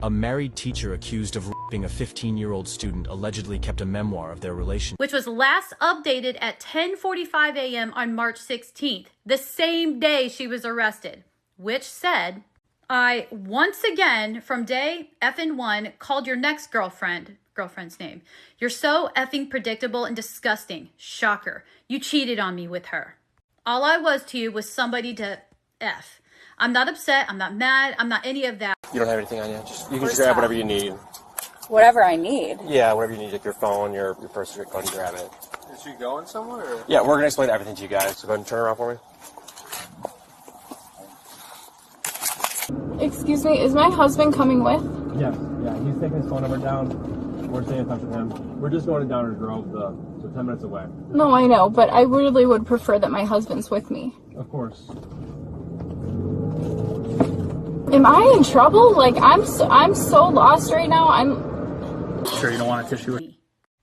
A married teacher accused of raping a 15-year-old student allegedly kept a memoir of their relationship, which was last updated at 10:45 a.m. on March 16th, the same day she was arrested, which said, I once again, from day effing one, called your next girlfriend's name. You're so effing predictable and disgusting. Shocker. You cheated on me with her. All I was to you was somebody to F. I'm not upset. I'm not mad. I'm not any of that. You don't have anything on you? You can just grab whatever you need. Whatever I need? Yeah, whatever you need, like your phone, your purse, go ahead and grab it. Is she going somewhere? Or? Yeah, we're going to explain everything to you guys, so go ahead and turn around for me. Excuse me, is my husband coming with? Yeah, he's taking his phone number down. We're staying in touch with him. We're just going to Downers Grove, so 10 minutes away. No, I know, but I really would prefer that my husband's with me. Of course. Am I in trouble? Like, I'm so lost right now. Sure you don't want a tissue?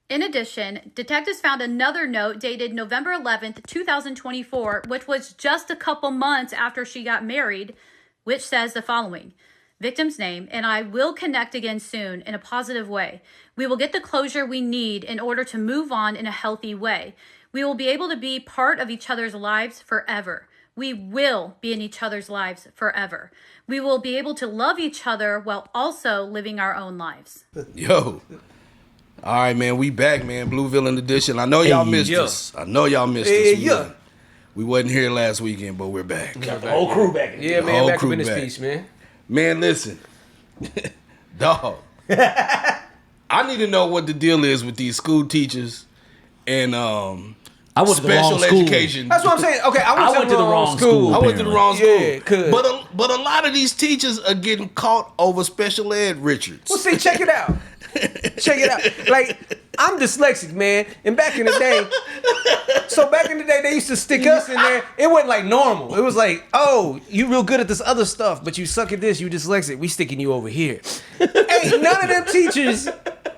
In addition, detectives found another note dated November 11th, 2024, which was just a couple months after she got married, which says the following. Victim's name, and I will connect again soon in a positive way. We will get the closure we need in order to move on in a healthy way. We will be able to be part of each other's lives forever. We will be in each other's lives forever. We will be able to love each other while also living our own lives. Yo. All right, man. We back, man. Blue Villain Edition. I know y'all missed us. We wasn't here last weekend, but we're back. Got the whole crew back. Yeah, man. Back up in this piece, man. Man, listen. Dog. I need to know what the deal is with these school teachers and I went to the wrong school. Education. That's what I'm saying. Okay, I went to the wrong school. I went to the wrong school. Yeah, but a lot of these teachers are getting caught over special ed Richards. Well, see, check it out. Like, I'm dyslexic, man. And back in the day, they used to stick us in there. It wasn't like normal. It was like, oh, you real good at this other stuff, but you suck at this, you dyslexic. We sticking you over here. Ain't none of them teachers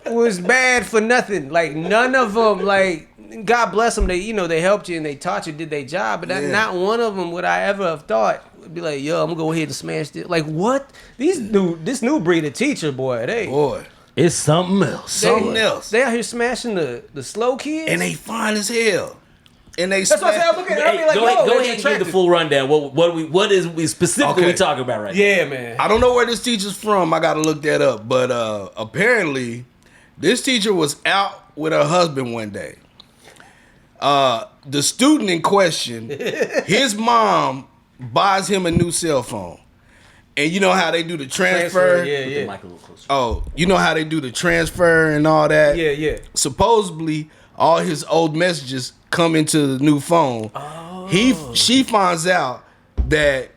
was bad for nothing. Like, none of them, like, God bless them. They helped you and they taught you, did their job. But not one of them would I ever have thought would be like, yo, I'm gonna go ahead and smash this. Like, what? This new breed of teacher, boy, it's something else. They out here smashing the slow kids, and they fine as hell. And they that's what I'm saying. Look at it. Go ahead and give the full rundown. What is we specifically talking about right now? Yeah, man. I don't know where this teacher's from. I gotta look that up. But apparently, this teacher was out with her husband one day. The student in question, his mom buys him a new cell phone. And you know how they do the transfer? Yeah. Oh, you know how they do the transfer and all that? Yeah. Supposedly, all his old messages come into the new phone. Oh. She finds out that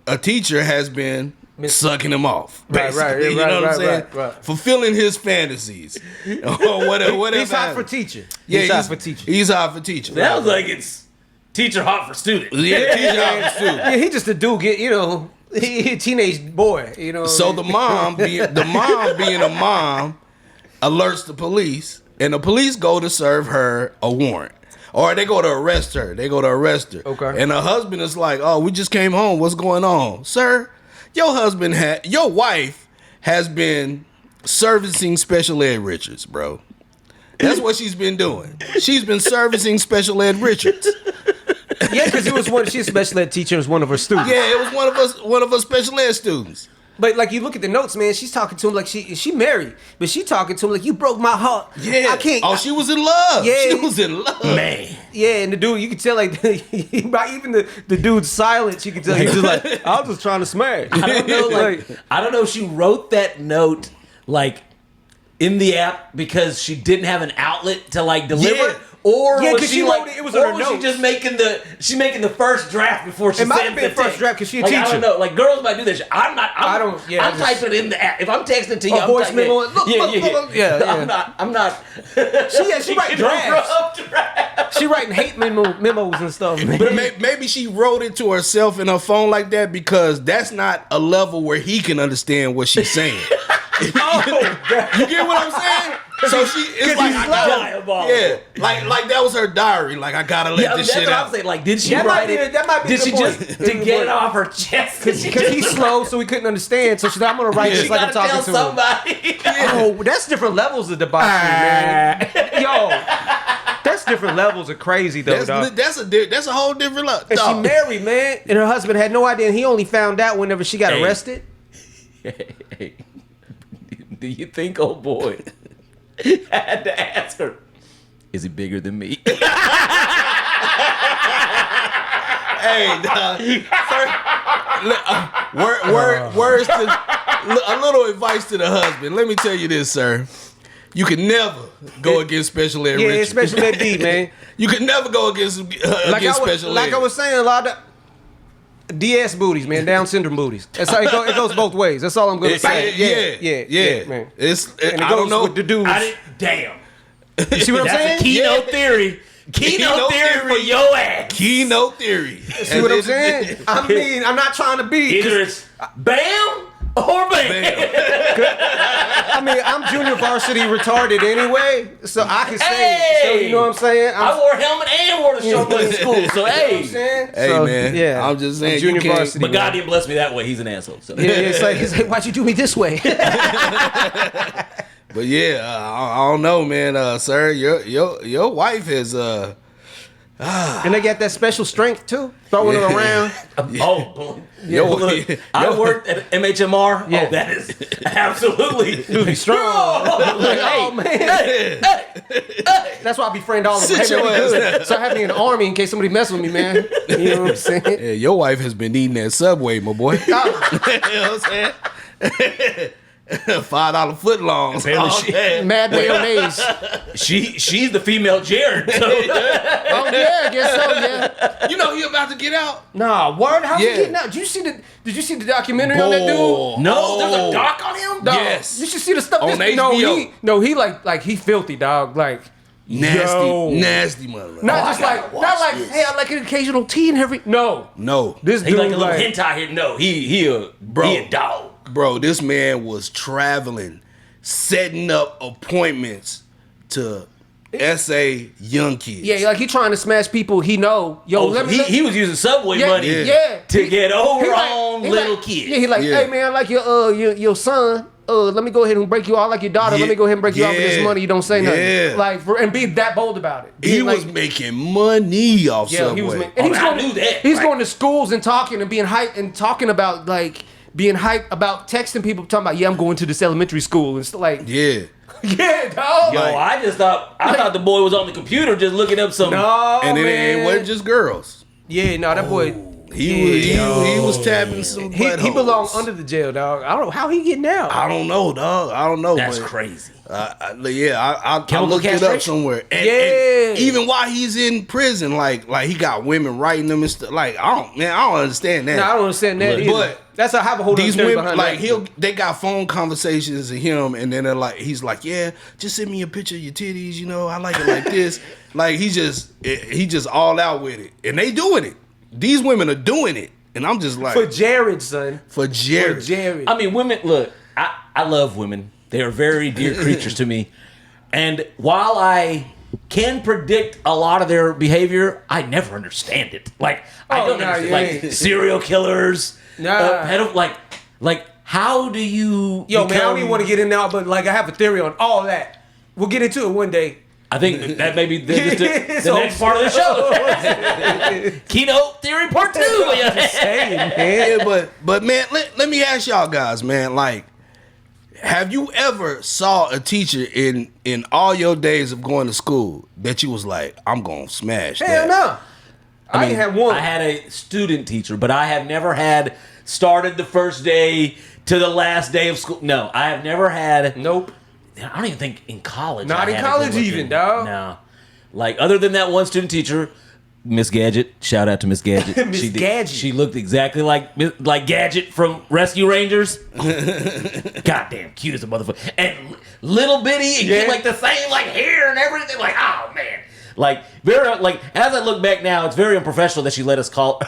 a teacher has been sucking him off. Basically, you know what I'm saying? Right. Fulfilling his fantasies. Or whatever. He's hot for teacher. Yeah, he's hot for teacher. He's hot for teacher. Sounds like it's teacher hot for student. Yeah, teacher hot for student. Yeah, he just a dude he a teenage boy, So the mom being a mom alerts the police, and the police go to serve her a warrant. Or they go to arrest her. Okay. And her husband is like, oh, we just came home. What's going on? Sir, your wife has been servicing special ed Richards, bro. That's what she's been doing. She's been servicing special ed Richards. Yeah, because she's a special ed teacher. It was one of her students. Yeah, it was one of her special ed students. But like, you look at the notes, man. She's talking to him like she married, but she talking to him like, you broke my heart. Yeah, I can't. Oh, she was in love. Yeah, she was in love, man. Yeah, and the dude, you can tell like even the dude's silence. You can tell he's just like, I was just trying to smash. I don't know, I don't know if she wrote that note like in the app because she didn't have an outlet to like deliver. Yeah. Or yeah, was she she wrote like, it was or her was she notes. just making the first draft before she It might sent have been the first text? draft because she a Like, teacher. I don't know. Like girls might do this. I'm just- typing in the app. If I'm texting to you, A I'm voice typing memo. in. Look, yeah. I'm not. She writing drafts. She writing hate memos and stuff. Man. But maybe she wrote it to herself in her phone like that because that's not a level where he can understand what she's saying. You get what I'm saying? So it's like I diabolical. like that was her diary. Like I gotta let this that's shit what out. I'm saying. Like, did she That might write be- it? that might be Did the she point. just to get it off her chest? Because he's slow, so he couldn't understand. So she's like, I'm gonna write She this like I'm gotta talking tell to somebody. him. Oh, that's different levels of debauchery, man. Yo, that's different levels of crazy though, dog. That's a whole different look. And she married, man, and her husband had no idea. And he only found out whenever she got Hey. arrested. Hey, do you think, oh boy, had to ask her, is he bigger than me? Hey, words to a little advice to the husband. Let me tell you this, sir. You can never go against special ed. Yeah, Richard. special ed D, man. You can never go against special ed. I was saying, a lot of DS booties, man, Down syndrome booties. That's how it goes both ways. That's all I'm gonna say. Yeah, man. And it And it I goes don't know. with the dudes. Damn. You see what I'm That's saying? a keynote theory. Keynote theory for your ass. Keynote theory. See what I'm saying? I mean, I'm not trying to be. Either it's bam or bam. I mean, I'm junior varsity retarded anyway, so I can say. Hey! So you know what I'm saying? I wore a helmet and wore the short button in school. So You know what I'm hey, saying? Hey, So, man, yeah, I'm just saying, junior you can't- varsity. but man. God didn't bless me that way. He's an asshole. So. Yeah, it's like why'd you do me this way? But yeah, I don't know, man. Sir, your wife has And they got that special strength too, throwing it around. Oh, Yo, look, I worked at MHMR. Yeah. Oh, that is absolutely Strong. Like, oh man, that's why I befriend all of them. Sit Hey, man, your we ass good. So I have me in the army in case somebody mess with me, man. You know what I'm saying? yeah, your wife has been eating that Subway, my boy. You know what I'm saying? $5 footlongs. Apparently Mad mayonnaise. she's the female Jared. So. Oh yeah, I guess so. Yeah. You know he about to get out. Nah, word. How's Yeah. he getting out? Did you see the documentary on that dude? No, there's a doc on him. Dog, Yes. You should see the stuff. On He like he filthy dog. Like Nasty mother. not just like hey, I like an occasional tea and every. No, this He dude like a little hentai here. No, he a dog. Bro, this man was traveling, setting up appointments to SA young kids. Yeah, like he trying to smash people he know. Yo, Oh, so he was using subway money to get over on little kids. Yeah, he like, Yeah. hey man, I like your son. Let me go ahead and break you. I like your daughter. Let me go ahead and break you off with this money. You don't say nothing. Yeah. Like and be that bold about it. He Like, was making money off Subway. he was. And Oh, he's I going, knew that, He's right? going to schools and talking and being hyped and talking about like being hyped about texting people talking about I'm going to this elementary school and stuff like Yeah. yeah, dog. Yo, I thought the boy was on the computer just looking up some. No, And man. it wasn't just girls. Yeah, no, that boy. He was tapping some He buttholes. belonged under the jail, dog. I don't know how he getting out. I don't know, dog. I don't know. That's but, crazy. I Chemical looked it up castration? somewhere. And Yeah. even while he's in prison, like he got women writing him and stuff. Like I don't understand that. No, I don't understand that Look, either. but That's a have a whole These theory women, behind like that. they got phone conversations of him, and then they're like, he's like, yeah, just send me a picture of your titties. You know, I like it like this. Like he just all out with it, and they doing it. These women are doing it, and I'm just like, for Jared, son. for Jared. For Jared. I mean, women. Look, I love women. They are very dear creatures to me. And while I can predict a lot of their behavior, I never understand it. Like I Oh, don't nah, understand. yeah. Like serial killers. Nah. Like how do you? Yo, man, I don't even want to get. get in now, but like I have a theory on all that. We'll get into it one day. I think that may be the So- next part of the show. Keynote theory part 2. Hey, man. Yeah, but man, let me ask y'all guys, man. Like, have you ever saw a teacher in all your days of going to school that you was like, I'm gonna smash Hell that? no. I ain't had one. I had a student teacher, but I have never had started the first day to the last day of school. No, I have never had. Nope. I don't even think in college. Not I in had a good college looking- even, dog. No. Like, other than that one student teacher, Miss Gadget. Shout out to Miss Gadget. Miss She did- Gadget. She looked exactly like Gadget from Rescue Rangers. Goddamn cute as a motherfucker. And little bitty and Yeah. like the same like hair and everything. Like, oh man. Like, very, like, as I look back now, it's very unprofessional that she let us call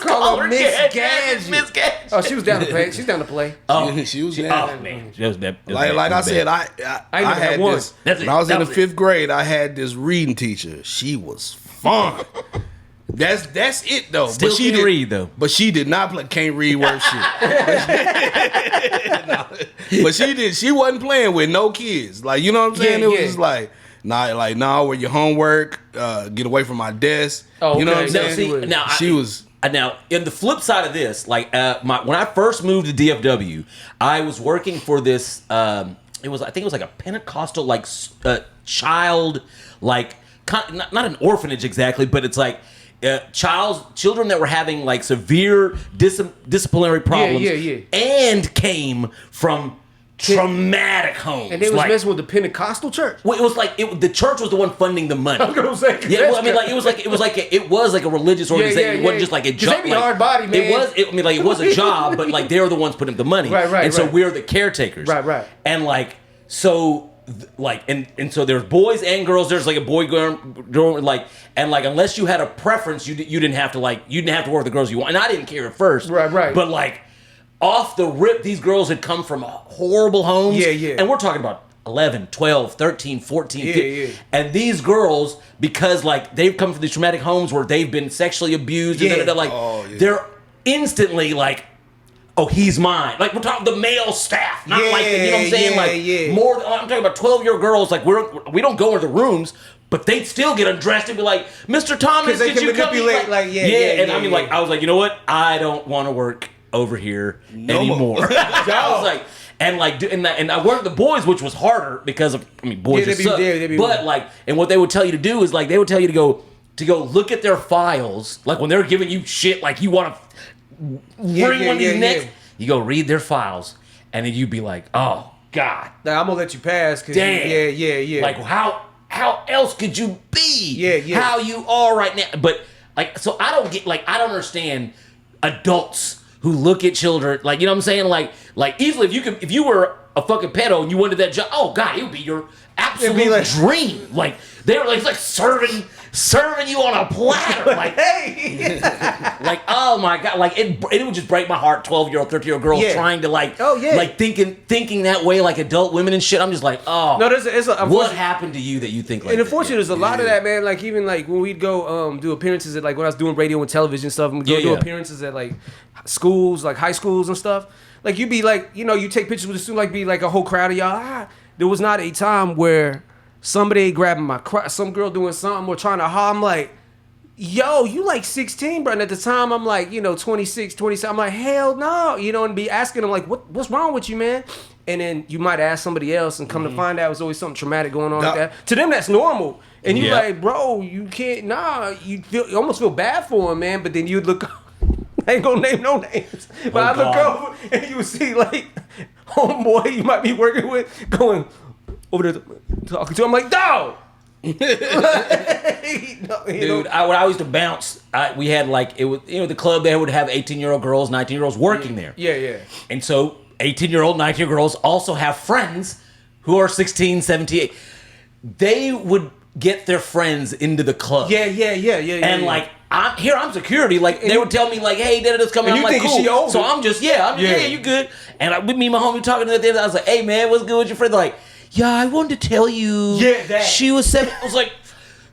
call her Miss Gadget. Miss Gadget. Oh, she was down to play. She's down to play. She was Oh down. man, it was bad. It was Like bad. I It was said, bad. I never had had one. this That's when it. I was in That the was 5th grade. I had this reading teacher. She was fun. That's it though. Still but she can't did, read, though. But she did not play. Can't read worth shit. But she did. She wasn't playing with no kids. Like you know what I'm saying? Yeah, It was yeah. just nah, where your homework. Get away from my desk. Oh, You know what I'm okay. saying? Now, see, now she was. Now, in the flip side of this, like when I first moved to DFW, I was working for this. I think it was like a Pentecostal child, like not an orphanage exactly, but it's like children that were having like severe disciplinary problems, yeah. and came from traumatic homes, And they was like, messing with the Pentecostal church. well, it was like the church was the one funding the money. I was gonna say, Yeah, well, I mean, like it was like a religious organization. It wasn't just like a 'Cause job. they be like, hard body, man. It was a job, but like they were the ones putting up the money. Right, And so right. we're the caretakers. Right. And like so, and so there's boys and girls. There's like a boy girl, like and like unless you had a preference, you didn't have to work with the girls you want. And I didn't care at first. Right. But like off the rip, these girls had come from horrible homes. Yeah. And we're talking about 11, 12, 13, 14, 15. Yeah. And these girls, because like they've come from these traumatic homes where they've been sexually abused, and Yeah. they're instantly like, oh, he's mine. Like we're talking the male staff, not like you know what I'm saying. Yeah. More. I'm talking about 12-year-old girls. Like we don't go into the rooms, but they'd still get undressed and be like, Mr. Thomas, 'Cause they did can you come? manipulate, like, yeah, And I yeah. mean, like I was like, you know what? I don't want to work over here anymore. more. I was like. And like, and I worked the boys, which was harder because of, I mean, boys Yeah, just suck. they be But like, and what they would tell you to do is like, they would tell you to go look at their files, like when they're giving you shit, like you want to bring one of these necks. yeah. You go read their files, and then you'd be like, oh God, Now, I'm gonna let you pass. Cause damn, Yeah. Like how else could you be? Yeah. How you are right now? But like, so I don't understand adults who look at children like, you know what I'm saying? Like easily if you were a fucking pedo and you went to that job, oh God, it would be your absolute like- dream. Like they were like, it's like serving you on a platter. Like, Hey. like, oh my God, like it would just break my heart. 12-year-old, 13-year-old girls Yeah. trying to like, Oh, yeah. like thinking that way, like adult women and shit. I'm just like, oh, No, it's what happened to you that you think like And that? unfortunately, there's a lot of that, man. Like even like when we'd go do appearances at like when I was doing radio and television stuff, and we'd go do appearances at like schools, like high schools and stuff. Like you'd be like, you take pictures with the student, like be like a whole crowd of y'all. There was not a time where somebody grabbing my some girl doing something or trying to holler. I'm like, yo, you like 16, bro. And at the time, I'm like, 26, 27. I'm like, hell no, and be asking them like, what's wrong with you, man? And then you might ask somebody else and come to find out it was always something traumatic going on like that. To them, that's normal. And you're like, bro, you can't, you almost feel bad for him, man. But then you'd look, I ain't gonna name no names. But I look over and you would see like, homeboy you might be working with going over there talking to him. I'm like, dog. Dude, when I used to bounce, we had like, it was, the club there would have 18-year-old girls, 19-year-olds working there. Yeah. And so 18-year-old, 19-year-old girls also have friends who are 16, 17. They would get their friends into the club. Yeah. And like, I'm security. Like they would tell me like, "Hey, Dada's coming." And I'm you like, thinking "Cool." she over. So I'm just, you good? And with me and my homie talking to the other, I was like, "Hey, man, what's good with your friend?" They're like, "Yeah, I wanted to tell you, that. she was 7." I was like,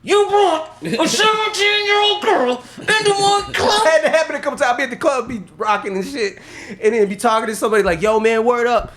"You brought a 17-year-old girl into one club?" I had to happen a couple times. I'd be at the club, be rocking and shit, and then be talking to somebody like, "Yo, man, word up,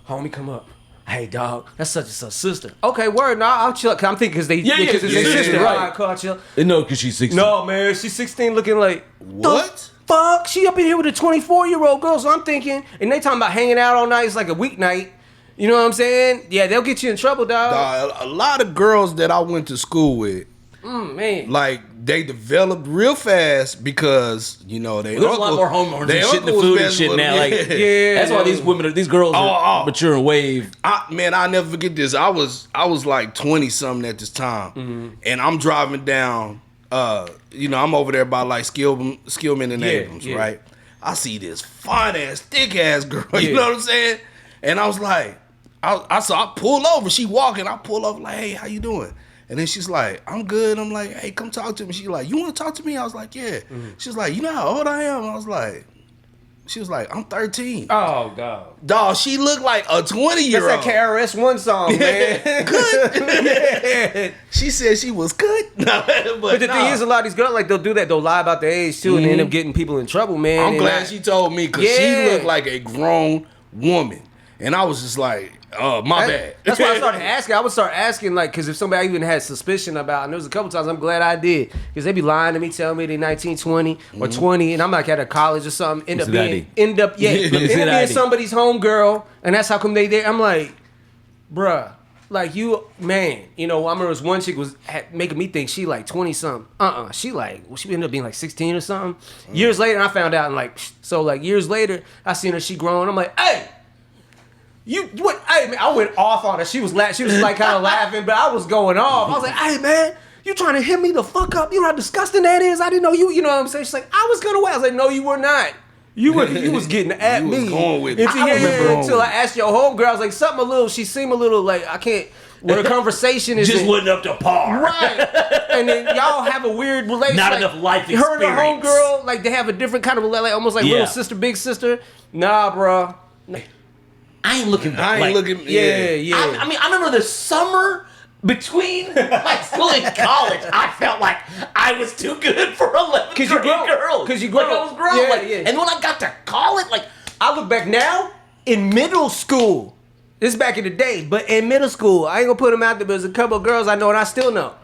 homie, come up." Hey, dog, that's such and such sister. Okay, word. Nah, I'll chill. Cause I'm thinking because it's their sister, right? All right, cool, I'll chill. No, because she's 16. No, man, she's 16, looking like What? the fuck? She up in here with a 24-year-old girl. So I'm thinking, and they talking about hanging out all night. It's like a weeknight. You know what I'm saying? Yeah, they'll get you in trouble, dog. A lot of girls that I went to school with, Man, like they developed real fast because they. There's a lot more hormones and shit in the food and shit now. Like, Yeah. that's why these girls are mature and wave. I'll never forget this. I was like 20 something at this time, and I'm driving down. I'm over there by like Skillman and Abrams, right? I see this fine ass, thick ass girl. You know what I'm saying? And I was like, I pull over. She walking. I pull over like, hey, how you doing? And then she's like, I'm good. I'm like, hey, come talk to me. She's like, you want to talk to me? I was like, yeah. She's like, you know how old I am? I was like, she was like, I'm 13. Oh God. Dog, she looked like a 20-year-old. That's that KRS-One song, man. Good. She said she was good. No, But the thing is, a lot of these girls, like, they'll do that. They'll lie about their age, too, and they end up getting people in trouble, man. I'm glad she told me, because she looked like a grown woman. And I was just like, my bad. That's why I started asking. I would start asking, like, because if somebody even had suspicion about, and there was a couple times I'm glad I did, because they be lying to me, telling me they 19, 20, or 20, and I'm like at a college or something, end up being somebody's homegirl, and that's how come they there. I'm like, bruh, like you, man, you know, I remember this one chick was making me think she like 20 something. She like, well, she ended up being like 16 or something. Years later, I found out, and like, so like years later, I seen her, she grown. I'm like, hey. You what? Hey man, I went off on her. She was like kind of laughing, but I was going off. I was like, "Hey man, you trying to hit me the fuck up? You know how disgusting that is? I didn't know you. You know what I'm saying?" She's like, "I was gonna wait." I was like, "No, you were not. You was getting at me." Going with it. Until I asked your homegirl, I was like, something a little. She seemed a little like I can't. Where the conversation is just wasn't up to par, right? And then y'all have a weird relationship. Not enough life experience. Her and her homegirl, like they have a different kind of like almost like little sister, big sister. Nah, bro. I ain't looking back. Yeah. I mean, I remember the summer between high school and college. I felt like I was too good for 11th grade girls. Because you grow. Like I was grown. And when I got to college, like I look back now in middle school. This is back in the day, but in middle school, I ain't gonna put them out there. But there's a couple of girls I know and I still know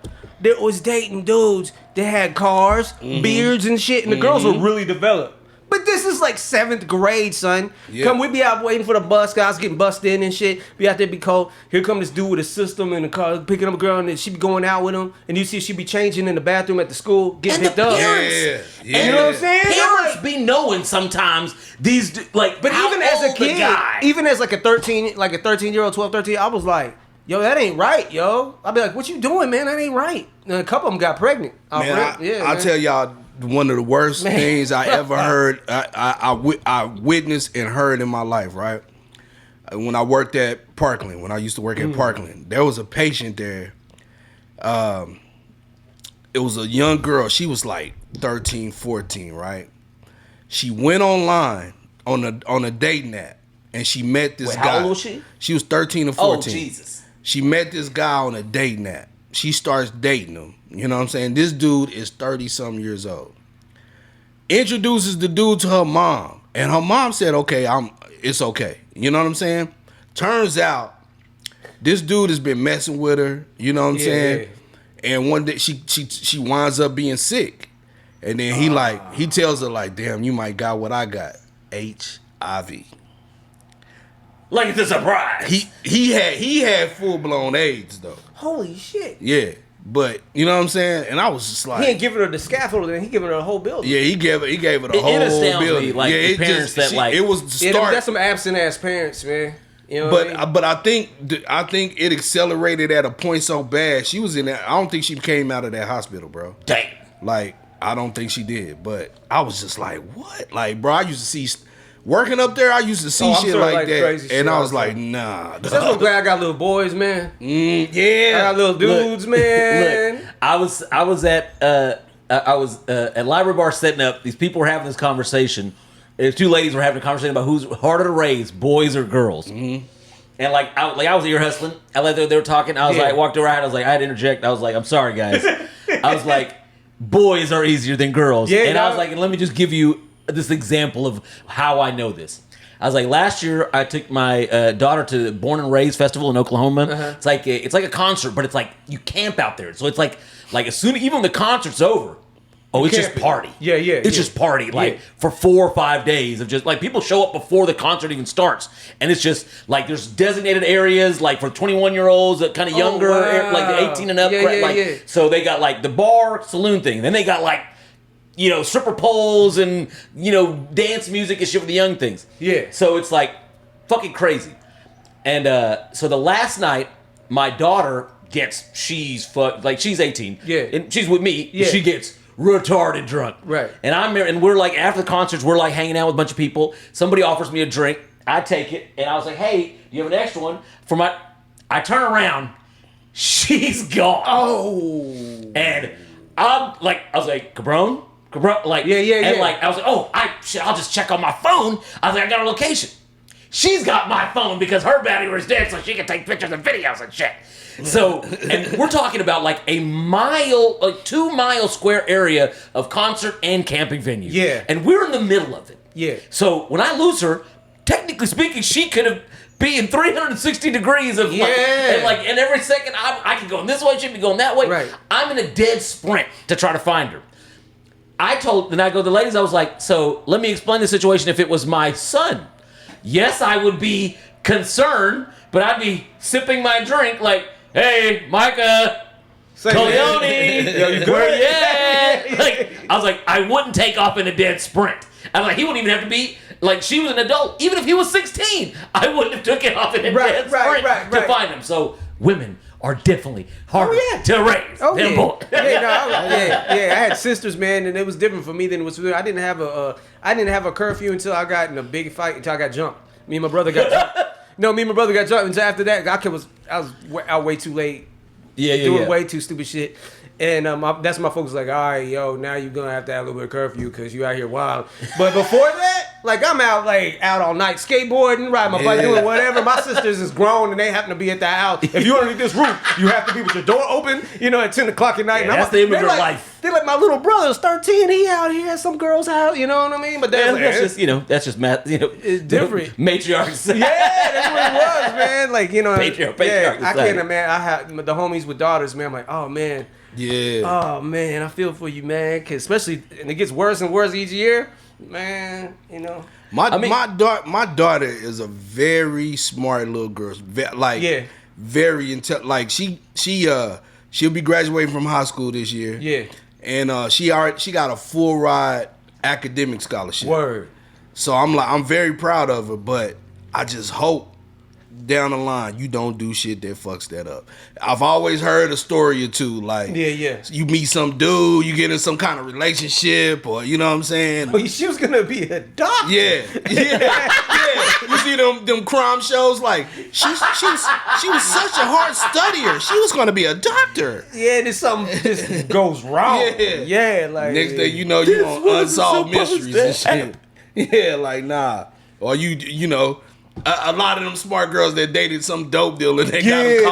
that was dating dudes that had cars, beards, and shit, and the girls were really developed. But this is like 7th grade, son. Yeah. Come, we be out waiting for the bus. Guys getting busted in and shit. Be out there, be cold. Here come this dude with a system in the car, picking up a girl, and then she be going out with him. And you see she be changing in the bathroom at the school, getting picked up. Yeah. You know what I'm saying? Parents be knowing sometimes these like. But even as a kid, even as like a 13-year-old, 12, 13, I was like, yo, that ain't right, yo. I'll be like, what you doing, man? That ain't right. And a couple of them got pregnant. I'll tell y'all. One of the worst things I ever heard, I witnessed and heard in my life, right? When I worked at Parkland, when I used to work at Parkland, there was a patient there. It was a young girl. She was like 13, 14, right? She went online on a dating app, and she met this guy. How old was she? She was 13 or 14. Oh, Jesus. She met this guy on a dating app. She starts dating him. You know what I'm saying? This dude is 30-something years old. Introduces the dude to her mom. And her mom said, okay, it's okay. You know what I'm saying? Turns out, this dude has been messing with her. You know what I'm saying? And one day she winds up being sick. And then he tells her like, damn, you might got what I got. HIV. Like it's a surprise. He had full-blown AIDS though. Holy shit. Yeah. But you know what I'm saying? And I was just like, he ain't giving her the scaffolding, he giving her the whole building. Yeah, he gave her the whole building. Me, like yeah, the parents it was the start. That's some absent ass parents, man. You know what I mean? But I think it accelerated at a point so bad. She was in that. I don't think she came out of that hospital, bro. Damn. Like I don't think she did. But I was just like, what? Like, bro, I used to see. Working up there, I used to see shit like that, and I was like, nah. That's why I'm glad I got little boys, man. Yeah, I got little dudes, man. Look, I was at Library Bar setting up. These people were having this conversation. There's two ladies were having a conversation about who's harder to raise, boys or girls. And like I was ear hustling. They were talking. I was like, walked around. I was like, I had to interject. I was like, I'm sorry, guys. I was like, boys are easier than girls. Yeah, and I was like, let me just give you this example of how I know this. I was like, last year I took my daughter to the Born and Raised Festival in Oklahoma. It's like a concert, but it's like you camp out there. So it's like as soon even when the concert's over, it's just party. It's just party for 4 or 5 days of just like people show up before the concert even starts, and it's just like there's designated areas like for 21-year-olds, kind of younger, like the 18 and up. So they got like the bar saloon thing. Then they got like, you know, stripper poles and, you know, dance music and shit for the young things. Yeah. So it's like fucking crazy. And so the last night, my daughter she's 18. Yeah. And she's with me. Yeah. She gets retarded drunk. Right. And we're like, after the concerts, we're like hanging out with a bunch of people. Somebody offers me a drink. I take it. And I was like, hey, do you have an extra one? I turn around. she's gone. Oh. And I was like, Cabron, like, Yeah. And like, I was like, I'll just check on my phone. I was like, I got a location. She's got my phone because her battery was dead, so she can take pictures and videos and shit. So, and we're talking about like a 2 mile square area of concert and camping venues. Yeah. And we're in the middle of it. Yeah. So when I lose her, technically speaking, she could have be in 360 degrees of and every second I can go this way, she'd be going that way. Right. I'm in a dead sprint to try to find her. The ladies, I was like, so let me explain the situation if it was my son. Yes, I would be concerned, but I'd be sipping my drink like, hey, Micah, Coleone, Yo, you good? where you at? Like, I was like, I wouldn't take off in a dead sprint. I was like, he wouldn't even have to be, like, she was an adult. Even if he was 16, I wouldn't have took it off in a dead sprint to find him. So women are definitely harder to raise than boys. I had sisters, man, and it was different for me than it was for them. I didn't have a curfew until I got in a big fight, until I got jumped. Me and my brother got jumped. No, me and my brother got jumped. Until after that, I was out way too late. Doing way too stupid shit. And that's my folks like, all right, yo, now you're gonna have to have a little bit of curfew because you out here wild. But before that, like I'm out all night skateboarding, riding my bike, doing whatever. My sisters is grown and they happen to be at the house. If you're underneath this roof, you have to be with your door open, at 10 o'clock at night. Yeah, that's the immigrant life. They're like, my little brother's 13, he out here at some girl's house, you know what I mean? But that's just math, it's different. Matriarchs. Yeah, that's what it was, man. Like, Patriarch I can't imagine. I have the homies with daughters, man. I'm like, oh man. Yeah. Oh man, I feel for you, man. 'Cause especially, and it gets worse and worse each year, man. My daughter is a very smart little girl. Very intelligent. Like she'll be graduating from high school this year. Yeah. And she got a full ride academic scholarship. Word. So I'm very proud of her, but I just hope down the line you don't do shit that fucks that up. I've always heard a story or two, like you meet some dude, you get in some kind of relationship, or you know what I'm saying. Well, she was gonna be a doctor. Yeah. You see them crime shows, like she was such a hard studier. She was gonna be a doctor. Yeah, there's something just goes wrong. Yeah, like next thing you know, you on Unsolved Mysteries and shit. Yeah, like nah, or you know. A lot of them smart girls that dated some dope dealer, they got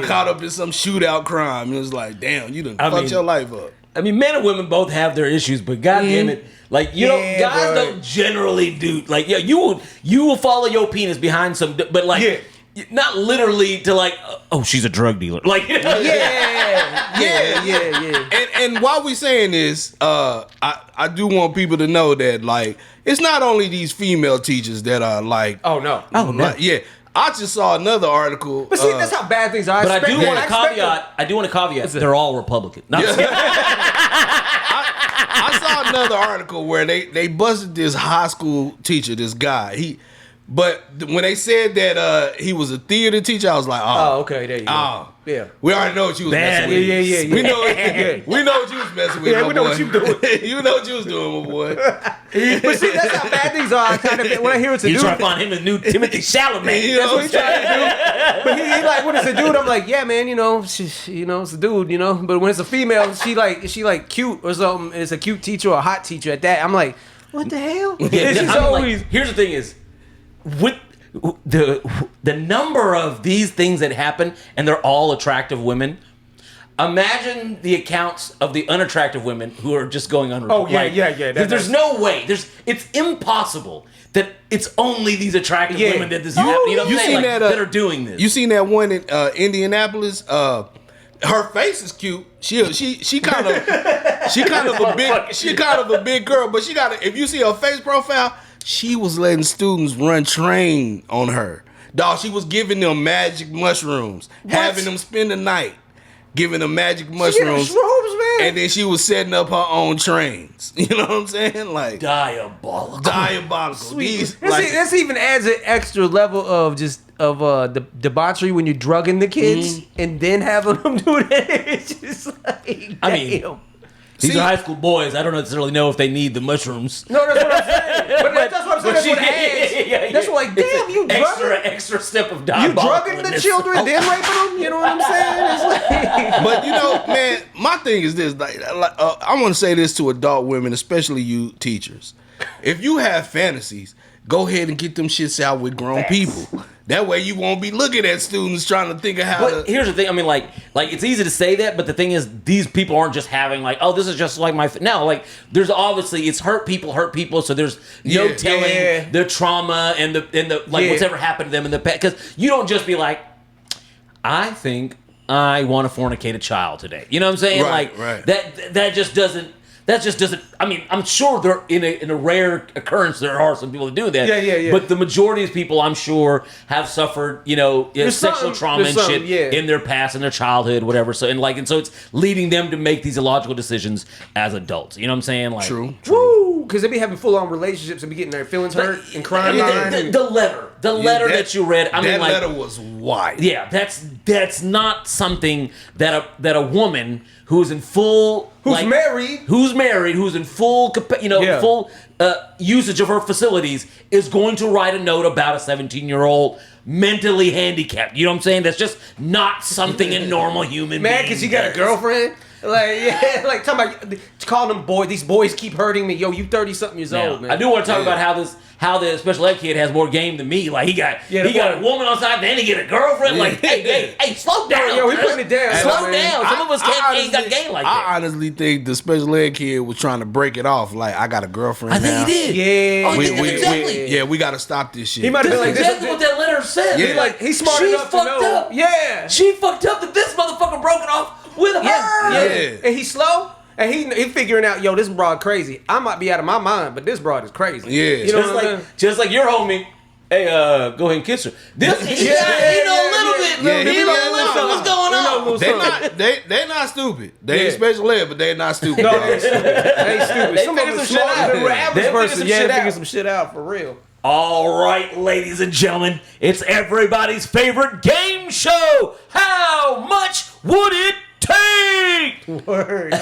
caught up in some shootout crime. It was like, damn, you done fucked your life up. I mean, men and women both have their issues, but goddamn it, like guys don't generally do like you will follow your penis behind some, but like not literally to like she's a drug dealer, like And while we saying this, I do want people to know that like it's not only these female teachers that are like yeah. I just saw another article. But see, that's how bad things are. But I do want to caveat. They're all Republican. No, I saw another article where they busted this high school teacher, this guy. But when they said that he was a theater teacher, I was like, okay, there you go. Yeah, we already know what you was messing with. Yeah. We know what you was messing with. Yeah, we know what you doing. You know what you was doing, my boy. But see, that's how bad things are. When I hear it's a dude, you try to find him a new Timothy Chalamet. That's what he trying to do. But he like, when it's a dude, I'm like, yeah, man, it's a dude, But when it's a female, she like cute or something. It's a cute teacher or a hot teacher at that. I'm like, what the hell? Here's the thing is, with the number of these things that happen, and they're all attractive women. Imagine the accounts of the unattractive women who are just going unreported. There's no way. It's impossible that it's only these attractive women that this happens. You know what I'm saying? That are doing this. You seen that one in Indianapolis? Her face is cute. She kind of a big girl, but if you see her face profile. She was letting students run train on her. Dog, she was giving them magic mushrooms, having them spend the night, giving them magic mushrooms. Shrooms, man. And then she was setting up her own trains. You know what I'm saying? Like diabolical. This even adds an extra level of the debauchery when you're drugging the kids and then having them do that. It's just like, damn. These are high school boys. I don't necessarily know if they need the mushrooms. No, that's what I'm saying. But that's what I'm what that's what ads. That's what, like, damn, you extra step of you diabolical. drugging the children, then raping them. You know what I'm saying? It's like, But you know, man, my thing is this: I want to say this to adult women, especially you teachers. If you have fantasies, go ahead and get them shits out with grown people. That way, you won't be looking at students trying to think of how. But here's the thing. I mean, like it's easy to say that, but the thing is, these people aren't just having like, oh, this is just like my. No, like there's obviously it's hurt people. So there's no telling the trauma and the like what's ever happened to them in the past. Because you don't just be like, I think I want to fornicate a child today. You know what I'm saying? Right, like right. that just doesn't. That just doesn't. I mean, I'm sure there in a rare occurrence there are some people that do that. Yeah. But the majority of people, I'm sure, have suffered, sexual trauma and shit in their past, in their childhood, whatever. So so it's leading them to make these illogical decisions as adults. You know what I'm saying? Like, True. woo, because they be having full on relationships and be getting their feelings hurt and crying. The letter that you read. I mean, that like, letter was wild. Yeah, that's not something that a woman who's in full who's married, who's in full full usage of her facilities is going to write a note about a 17-year-old mentally handicapped. You know what I'm saying? That's just not something a normal human man, being because you got a girlfriend. Like talking about calling them boys. These boys keep hurting me. Yo, you 30-something years old, man. I do want to talk about how the special ed kid has more game than me. Like he got a woman on side, then he get a girlfriend. Like hey, slow down. Yo, we putting it down. Slow down. Some of us ain't got game like that. I honestly think the special ed kid was trying to break it off. Like I got a girlfriend. I think now. he did. Yeah. Exactly. We got to stop this shit. He might have been That's like exactly what that letter said. Yeah. he's smart enough to know. Up. Yeah. She fucked up that this motherfucker broke it off with her. Yeah. And he's slow. And he figuring out, yo, this broad crazy. I might be out of my mind, but this broad is crazy. Yeah. You know just like your homie. Hey, go ahead and kiss her. He know a little bit. He know a little bit what's going on. They're not stupid. They ain't special ed, but they're not stupid. No, they ain't stupid. Some of them some shit out. the average person. They figure some shit out for real. All right, ladies and gentlemen, it's everybody's favorite game show. How much would it take? Word.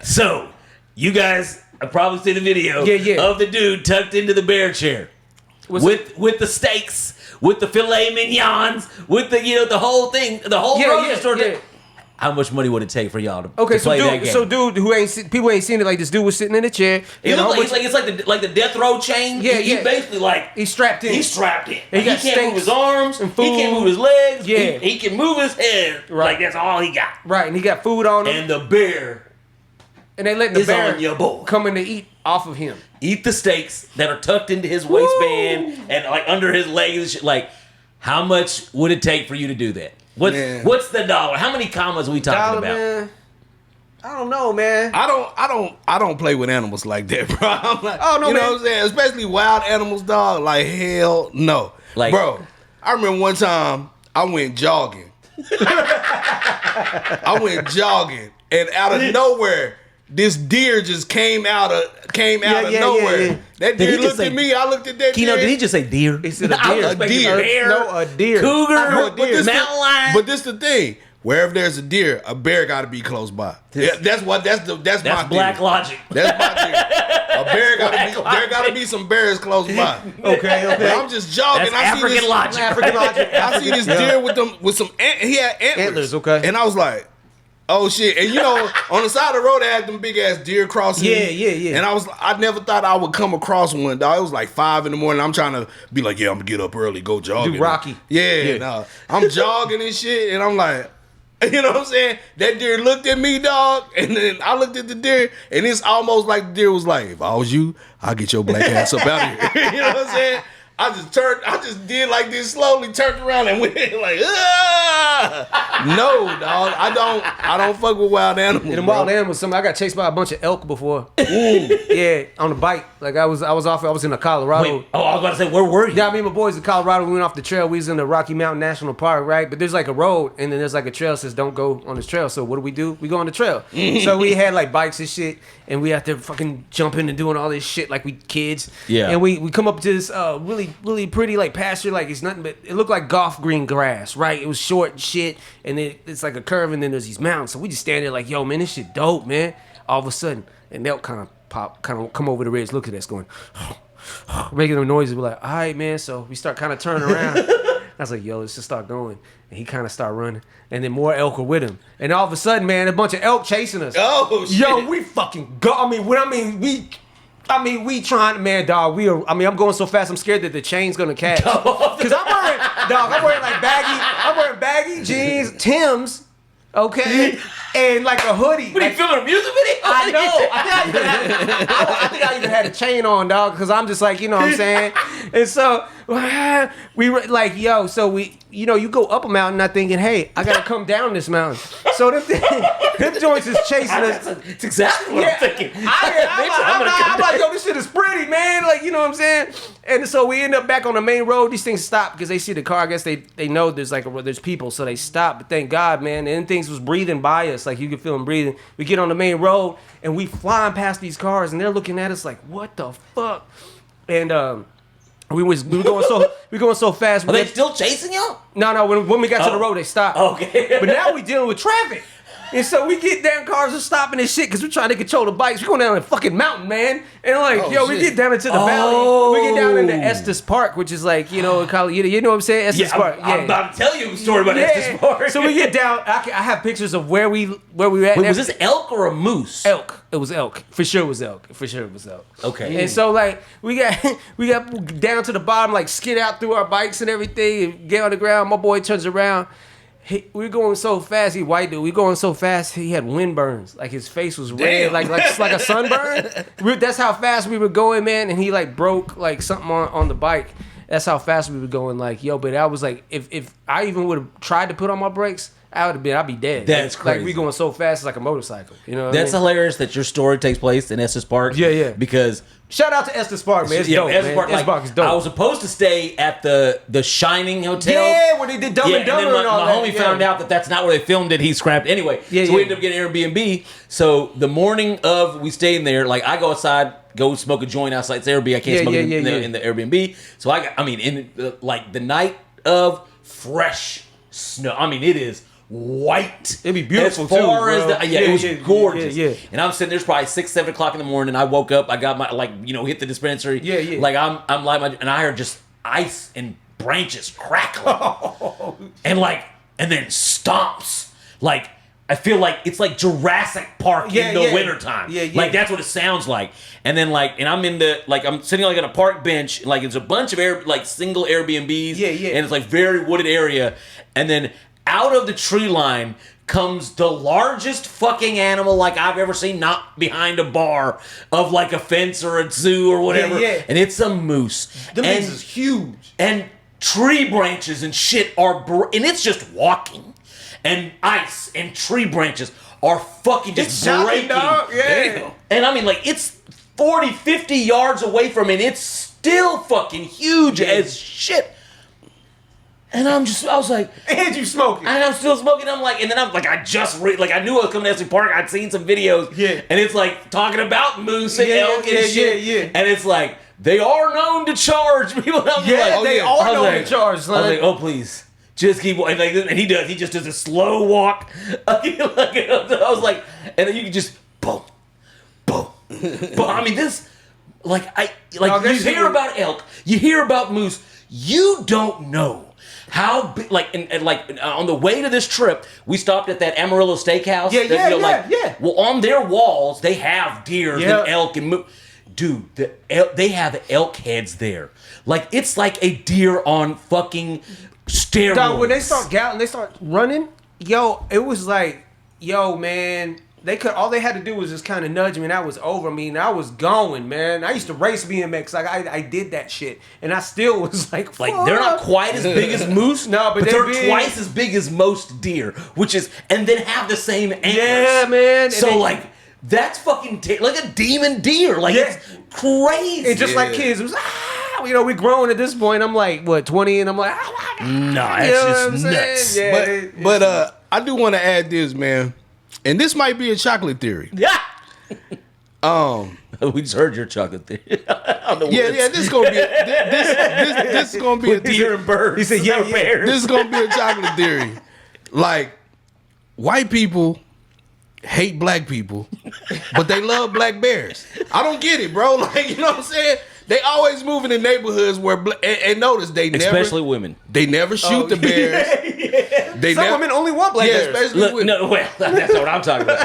So, you guys have probably seen the video of the dude tucked into the bear chair with the steaks, with the filet mignons, with the whole thing, the whole grocery store. How much money would it take for y'all to play that game? So dude who people ain't seen it, like this dude was sitting in a chair. It looks like it's like the death row chain. He basically like he's strapped in. He's strapped in. He can't move his arms. He can't move his legs. Yeah. He can move his head. Right. Like that's all he got. Right, and he got food on him. And the bear and they letting the is bear on your boy. coming to eat off of him. Eat the steaks that are tucked into his waistband and like under his legs and shit. Like, how much would it take for you to do that? What's the dollar? How many commas are we talking about? Man. I don't know, man. I don't play with animals like that, bro. I'm like, oh no, you man. know what I'm saying? Especially wild animals, dog. Like hell no, like, bro. I remember one time I went jogging. And out of nowhere, this deer just came out of nowhere. Yeah. That deer looked at me. I looked at that deer. Kino, did he just say deer? He said a deer. A deer. A deer. Cougar. Mountain lion. But this the thing. Wherever there's a deer, a bear got to be close by. That's my black theory. logic. That's my theory. A bear there got to be some bears close by. Okay. I'm just jogging. That's African logic. I see this deer with some he had antlers. Okay. And I was like, oh shit. And on the side of the road they had them big ass deer crossing. Yeah. And I never thought I would come across one, dog. It was like 5 a.m. I'm trying to be like, I'm gonna get up early, go jogging. Do Rocky. Nah. I'm jogging and shit, and I'm like, you know what I'm saying? That deer looked at me, dog, and then I looked at the deer, and it's almost like the deer was like, if I was you, I'll get your black ass up out of here. You know what I'm saying? I just did like this slowly, turned around and went like, no, dog. I don't fuck with wild animals. And wild animals, I got chased by a bunch of elk before. Yeah, on the bike. Like I was in Colorado. Wait, I was about to say, where were you? Yeah, me and my boys in Colorado, we went off the trail. We was in the Rocky Mountain National Park, right? But there's like a road, and then there's like a trail that says don't go on this trail. So what do? We go on the trail. So we had like bikes and shit, and we out there fucking jumping and doing all this shit like we kids. Yeah. And we come up to this really pretty like pasture, like it's nothing but it looked like golf green grass, right? It was short and shit, and then it's like a curve, and then there's these mountains. So we just stand there like, yo, man, this shit dope, man. All of a sudden, an elk kind of come over the ridge, look at us, going, making them noises. We're like, all right, man. So we start kind of turning around. I was like, yo, let's just start going. And he kind of started running. And then more elk were with him. And all of a sudden, man, a bunch of elk chasing us. Oh, shit. Yo, we fucking go. We trying, man, dog. I'm going so fast, I'm scared that the chain's gonna catch. Cause I'm wearing baggy jeans, Timbs, okay, and like a hoodie. What, are you filming a music video? I know. I think I even had a chain on, dog, because I'm just like, you know what I'm saying? And so we were like, yo, so we, you know, you go up a mountain not thinking, hey, I gotta come down this mountain. So them joints is chasing us. It's exactly what I'm thinking. I'm like, yo, this shit is pretty, man. Like, you know what I'm saying? And so we end up back on the main road. These things stop because they see the car. I guess they know there's people, so they stop. But thank God, man. And things was breathing by us. Like, you could feel them breathing. We get on the main road, and we flying past these cars, and they're looking at us like, what the fuck? And we were going so fast. Are they still chasing y'all? No. When we got to the road, they stopped. Okay. But now we dealing with traffic. And so we get down, cars are stopping and shit because we're trying to control the bikes. We're going down a fucking mountain, man. And like, we get down into the valley. We get down into Estes Park, which is like, you know, you know what I'm saying? Estes Park. I'm about to tell you a story about Estes Park. So we get down. I have pictures of where we were at. Wait, was this elk or a moose? Elk. It was elk. For sure it was elk. Okay. And so like we got down to the bottom, like skid out through our bikes and everything, and get on the ground. My boy turns around. We going so fast. He white dude. We going so fast. He had wind burns. Like his face was red, like a sunburn. That's how fast we were going, man. And he like broke like something on the bike. That's how fast we were going. Like, yo, but I was like, if I even would have tried to put on my brakes, I'd be dead. That's crazy. Like we going so fast, it's like a motorcycle. You know what That's I mean? hilarious that your story takes place in Estes Park. Yeah. Because shout out to Estes Park, man. It's dope, Estes Park, Estes Park is dope. I was supposed to stay at the Shining Hotel. Yeah, where they did Dumb and Dumber and all my that. homie found out that that's not where they filmed it. He scrapped anyway. So we ended up getting Airbnb. So the morning of we staying there, like I go outside, go smoke a joint outside. It's Airbnb. I can't smoke in the Airbnb. So in the night of fresh snow. I mean, it is white. It'd be beautiful as far too, as it was gorgeous. Yeah. And I'm sitting there's probably 6-7 o'clock in the morning. I woke up. I got my hit the dispensary. Yeah. Like I'm like and I heard just ice and branches crackling, and then stomps. Like I feel like it's like Jurassic Park in the wintertime. Yeah. Like that's what it sounds like. And then and I'm I'm sitting like on a park bench. Like it's a bunch of single Airbnbs. Yeah. And it's like very wooded area. And then out of the tree line comes the largest fucking animal like I've ever seen, not behind a bar of like a fence or a zoo or whatever. Yeah. And it's a moose. The moose is huge. And tree branches and shit and it's just walking. And ice and tree branches are fucking just breaking. Dog. Yeah. And I mean, like, it's 40, 50 yards away from it. It's still fucking huge as shit. And I was like, and you smoking. And I'm still smoking. I'm like, and then I'm like, I knew I was coming to Estes Park. I'd seen some videos. Yeah. And it's like talking about moose and elk and shit. Yeah. And it's like, they are known to charge people. And I'm like, they are known to charge. I was like, oh, please. Just keep walking. And he does. He just does a slow walk. I was like, and then you can just boom. But I mean, this, you hear about elk, you hear about moose, you don't know how big, on the way to this trip, we stopped at that Amarillo Steakhouse. Yeah. Well, on their walls, they have deer and elk and moose. Dude, they have elk heads there. Like, it's like a deer on fucking steroids. Dog, when they start galloping, they start running, it was like, man, all they had to do was just kind of nudge me and I was over. I mean, I was going, man. I used to race BMX. Like, I did that shit. And I still was like, they're not quite as big as moose. No, but they're big. Twice as big as most deer, and then have the same antlers. Yeah, man. So, that's fucking like a demon deer. Like, it's crazy. And just like kids, it was, we growing at this point. I'm like, 20? And I'm like, no, that's just nuts. Yeah, but I do want to add this, man. And this might be a chocolate theory. Yeah. We just heard your chocolate theory. This is gonna be this is gonna be a deer and birds. He said, This is gonna be a chocolate theory. Like, white people hate black people, but they love black bears. I don't get it, bro. Like, you know what I'm saying? They always move in the neighborhoods where and notice especially women. They never shoot the bears. They Some women only want black bears. Especially Look, women. no, well, that's not what I'm talking about.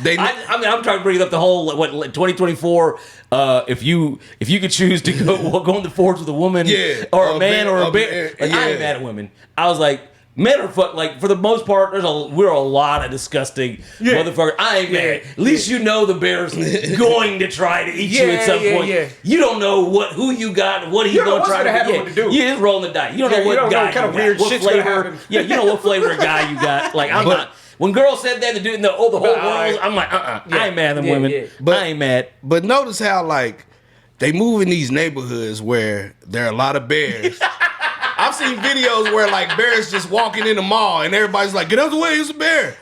I mean, I'm trying to bring up the whole 2024. If you could choose to go in the forest with a woman, or a man, or a bear, like, I ain't mad at women. I was like, men are like, for the most part, we're a lot of disgusting motherfuckers. I ain't mad. At least you know the bear's going to try to eat you at some point. You don't know who you got, what he's going to try to do. Yeah, it's rolling the dice. You don't know what guy, kind of weird what flavor. Yeah, you know what flavor of guy you got. Like, I'm not. When girls said that, the whole world, I'm like, I ain't mad at them women. But I ain't mad. But notice how, like, they move in these neighborhoods where there are a lot of bears. I've seen videos where, like, bears just walking in the mall and everybody's like, get out of the way, it's a bear.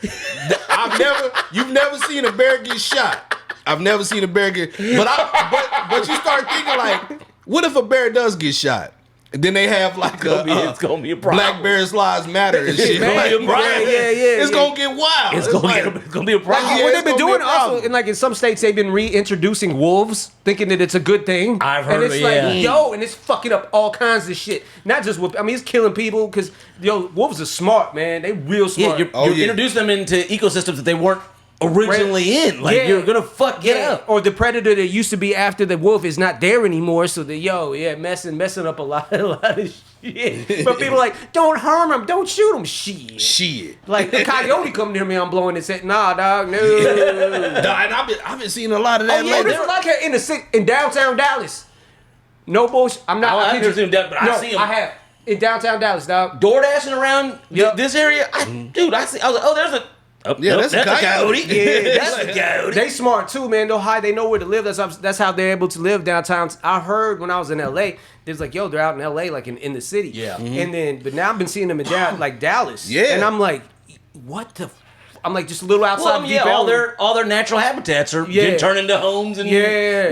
You've never seen a bear get shot. I've never seen a bear get, but you start thinking, like, what if a bear does get shot? And then they have like it's gonna be a problem. Black Bears Lives Matter and shit. It's gonna get wild. It's gonna be a problem. What they've been doing also, in some states, they've been reintroducing wolves, thinking that it's a good thing. I've heard and it's and it's fucking up all kinds of shit. Not just it's killing people because wolves are smart, man. They real smart. Yeah, you're introducing them into ecosystems that they weren't originally in. Like, you're gonna fuck it up. Or the predator that used to be after the wolf is not there anymore, so messing up a lot of shit. But people are like, don't harm him, don't shoot him. Shit. Like a coyote come near me, I'm blowing his head. Nah, dog, no. And I've been seeing a lot of that. There's like here in downtown Dallas. No bullshit. I'm not. I've never seen them, but I see them. I have in downtown Dallas, dog. Door dashing around this area. I was like, oh, there's a. That's a coyote. Yeah, that's a coyote. They smart too, man. They'll hide. They know where to live. That's how they're able to live downtown. I heard when I was in LA, there's like, they're out in LA, like in the city. Yeah. Mm-hmm. But now I've been seeing them in Dallas. Yeah. And I'm like, what the? I'm like, just a little outside. All their natural habitats are getting turned into homes and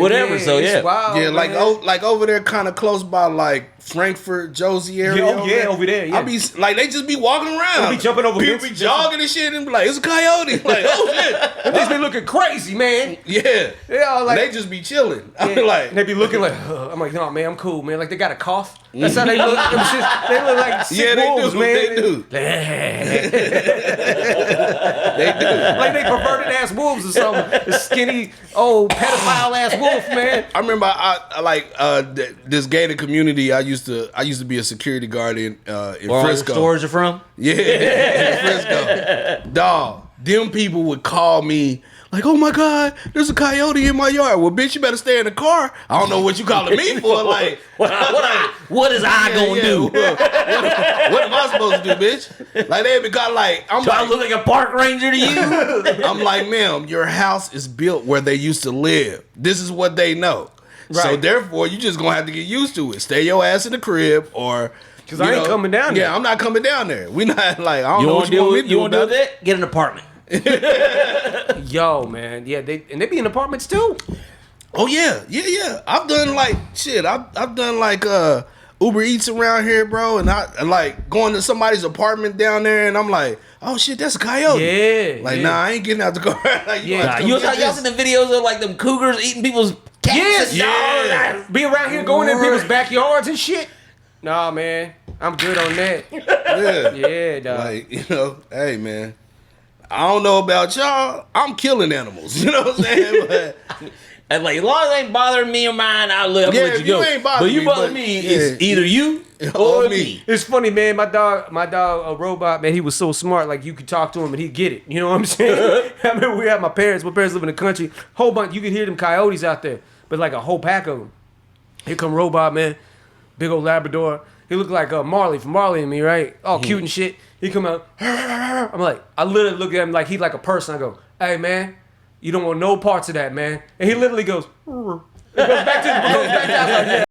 whatever. So it's wild, like over there, kind of close by like Frankfurt, Josie area. Over there. Yeah. I be like, they just be walking around. They be jumping over. People be jogging and shit, and be like, it's a coyote. Like, oh shit, they be looking crazy, man. Yeah. Like, they just be chilling. I be like, they be looking like, I'm like, no, man, I'm cool, man. Like they got a cough. That's how they look. They look like sick wolves, man. They do. They do. Like they perverted ass wolves or something. The skinny, old pedophile ass wolf, man. I remember I like this gated community. I used to be a security guard in Frisco. Where all the stores are from? Yeah, in Frisco. Dog, them people would call me like, oh my God, there's a coyote in my yard. Well, bitch, you better stay in the car. I don't know what you calling me for. Like, what is I gonna do? What am I supposed to do, bitch? Like, they be got like, I look like a park ranger to you? I'm like, ma'am, your house is built where they used to live. This is what they know. Right. So therefore, you just gonna have to get used to it. Stay your ass in the crib, or because I ain't coming down there. Yeah, I'm not coming down there. We not like, I don't know what you want me to do. You want to do that? Get an apartment. Yo, man, they be in apartments too. Oh yeah. I've done like shit. I've done like Uber Eats around here, bro, and I like going to somebody's apartment down there, and I'm like, oh shit, that's a coyote. Yeah. Like, nah, I ain't getting out the car. Like, y'all seen the videos of like them cougars eating people's cats? Yeah. Be around here going in people's backyards and shit. Nah, man, I'm good on that. Yeah, dog. Like, hey, man. I don't know about y'all. I'm killing animals. You know what I'm saying? But, and like, as long as it ain't bothering me or mine, I'll let you go. But you bother me, it's either you or me. It's funny, man. My dog, a robot, man, he was so smart. Like, you could talk to him and he'd get it. You know what I'm saying? I remember we had my parents live in the country. Whole bunch, you could hear them coyotes out there. But like a whole pack of them. Here come Robot, man. Big old Labrador. He looked like Marley from Marley and Me, right? All cute and shit. He come out. I'm like, I literally look at him like he's like a person. I go, hey, man, you don't want no parts of that, man. And he literally goes, it goes back to the, I was like, yeah.